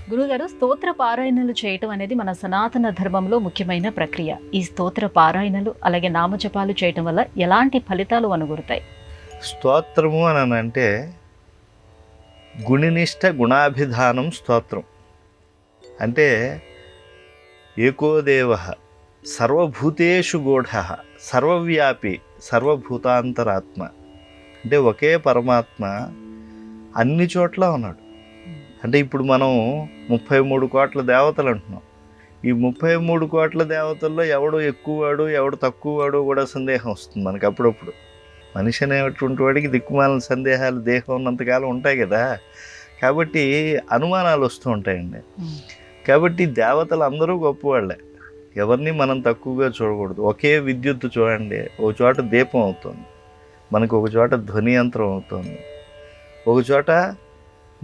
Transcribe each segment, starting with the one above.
గురుగారు, స్తోత్ర పారాయణలు చేయటం అనేది మన సనాతన ధర్మంలో ముఖ్యమైన ప్రక్రియ. ఈ స్తోత్ర పారాయణలు అలాగే నామజపాలు చేయటం వల్ల ఎలాంటి ఫలితాలు అనుగురుతాయి? స్తోత్రము అని అంటే గుణినిష్ట గుణాభిధానం స్తోత్రం. అంటే ఏకోదేవ సర్వభూతేషు గూఢ సర్వవ్యాపి సర్వభూతాంతరాత్మ. అంటే ఒకే పరమాత్మ అన్ని చోట్ల ఉన్నాడు. అంటే ఇప్పుడు మనం 33 కోట్ల దేవతలు అంటున్నాం. ఈ 33 కోట్ల దేవతల్లో ఎవడు ఎక్కువవాడు ఎవడు తక్కువవాడు కూడా సందేహం వస్తుంది మనకి అప్పుడప్పుడు. మనిషి అనేటువంటి వాడికి దిక్కుమాలిన సందేహాలు దేహం ఉన్నంతకాలం ఉంటాయి కదా, కాబట్టి అనుమానాలు వస్తూ ఉంటాయండి. కాబట్టి దేవతలు అందరూ గొప్పవాళ్ళే, ఎవరిని మనం తక్కువగా చూడకూడదు. ఒకే విద్యుత్ చూడండి, ఒక చోట దీపం అవుతుంది మనకు, ఒక చోట ధ్వని యంత్రం అవుతుంది, ఒక చోట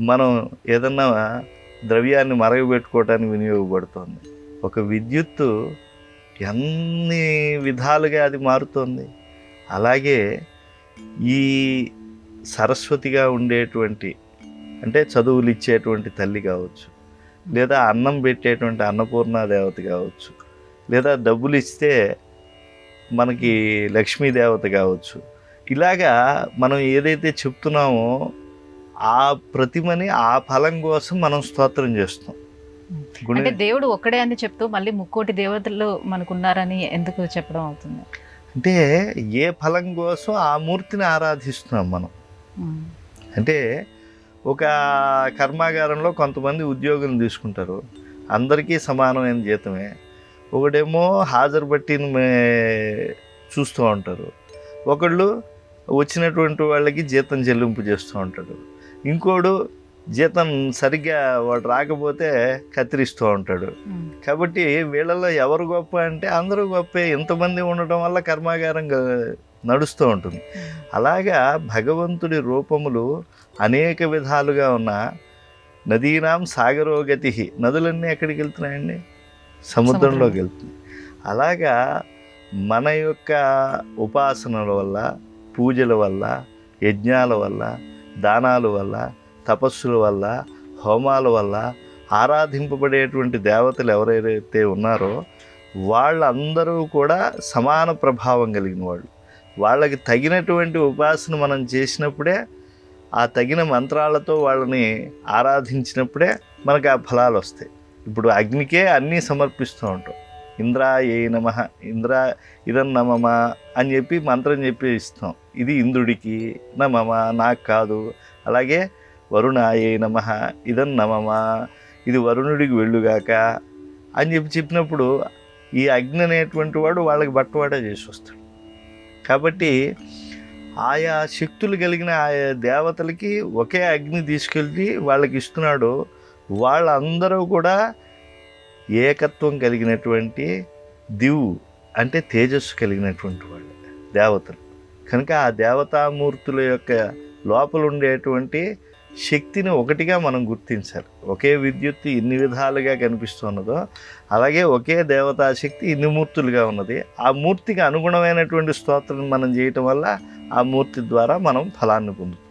మనం ఏదన్నా ద్రవ్యాన్ని మరగబెట్టుకోవడానికి వినియోగపడుతుంది. ఒక విద్యుత్తు ఎన్ని విధాలుగా అది మారుతుంది. అలాగే ఈ సరస్వతిగా ఉండేటువంటి, అంటే చదువులు ఇచ్చేటువంటి తల్లి కావచ్చు, లేదా అన్నం పెట్టేటువంటి అన్నపూర్ణ దేవత కావచ్చు, లేదా డబ్బులు ఇస్తే మనకి లక్ష్మీదేవత కావచ్చు. ఇలాగా మనం ఏదైతే చెప్తున్నామో ఆ ప్రతిమని ఆ ఫలం కోసం మనం స్తోత్రం చేస్తాం. అంటే దేవుడు ఒక్కడే అని చెప్తూ మళ్ళీ ముక్కోటి దేవతలు మనకున్నారని ఎందుకు చెప్పడం అవుతుంది? అంటే ఏ ఫలం కోసం ఆ మూర్తిని ఆరాధిస్తున్నాం మనం. అంటే ఒక కర్మాగారంలో కొంతమంది ఉద్యోగులను తీసుకుంటారు, అందరికీ సమానమైన జీతమే. ఒకడేమో హాజరు బట్టిని చూస్తూ ఉంటారు, ఒకళ్ళు వచ్చినటువంటి వాళ్ళకి జీతం చెల్లింపు చేస్తూ ఉంటాడు, ఇంకోడు జీతం సరిగ్గా వాడు రాకపోతే కత్తిరిస్తూ ఉంటాడు. కాబట్టి వీళ్ళలో ఎవరు గొప్ప అంటే అందరూ గొప్పే. ఇంతమంది ఉండటం వల్ల కర్మాగారం నడుస్తూ ఉంటుంది. అలాగా భగవంతుడి రూపములు అనేక విధాలుగా ఉన్న నదీనాం సాగరోగతి, నదులన్నీ ఎక్కడికి వెళ్తున్నాయండి? సముద్రంలోకి వెళ్తున్నాయి. అలాగా మన యొక్క ఉపాసనల వల్ల, పూజల వల్ల, యజ్ఞాల వల్ల, దానాల వల్ల, తపస్సుల వల్ల, హోమాల వల్ల ఆరాధింపబడేటువంటి దేవతలు ఎవరైతే ఉన్నారో వాళ్ళందరూ కూడా సమాన ప్రభావం కలిగిన వాళ్ళు. వాళ్ళకి తగినటువంటి ఉపాసన మనం చేసినప్పుడే, ఆ తగిన మంత్రాలతో వాళ్ళని ఆరాధించినప్పుడే మనకు ఆ ఫలాలు వస్తాయి. ఇప్పుడు అగ్నికే అన్నీ సమర్పిస్తూ ఉంటాం. ఇంద్రాయ నమః, ఇంద్ర ఇదం నమమ అని చెప్పి మంత్రం చెప్పి ఇస్తాం. ఇది ఇంద్రుడికి నమమ, నాకు కాదు. అలాగే వరుణాయ నమః, ఇదం నమమ, ఇది వరుణుడికి వెళ్ళుగాక అని చెప్పినప్పుడు ఈ అగ్ని అనేటువంటి వాడు వాళ్ళకి బట్టవాడే చేసి వస్తాడు. కాబట్టి ఆయా శక్తులు కలిగిన ఆయా దేవతలకి ఒకే అగ్ని తీసుకెళ్ళి వాళ్ళకి ఇస్తున్నాడు. వాళ్ళందరూ కూడా ఏకత్వం కలిగినటువంటి దివు, అంటే తేజస్సు కలిగినటువంటి వాళ్ళు దేవతలు. కనుక ఆ దేవతామూర్తుల యొక్క లోపల ఉండేటువంటి శక్తిని ఒకటిగా మనం గుర్తించాలి. ఒకే విద్యుత్ ఇన్ని విధాలుగా కనిపిస్తున్నదో అలాగే ఒకే దేవతాశక్తి ఇన్ని మూర్తులుగా ఉన్నది. ఆ మూర్తికి అనుగుణమైనటువంటి స్తోత్రం మనం చేయటం వల్ల ఆ మూర్తి ద్వారా మనం ఫలాన్ని పొందుతాం.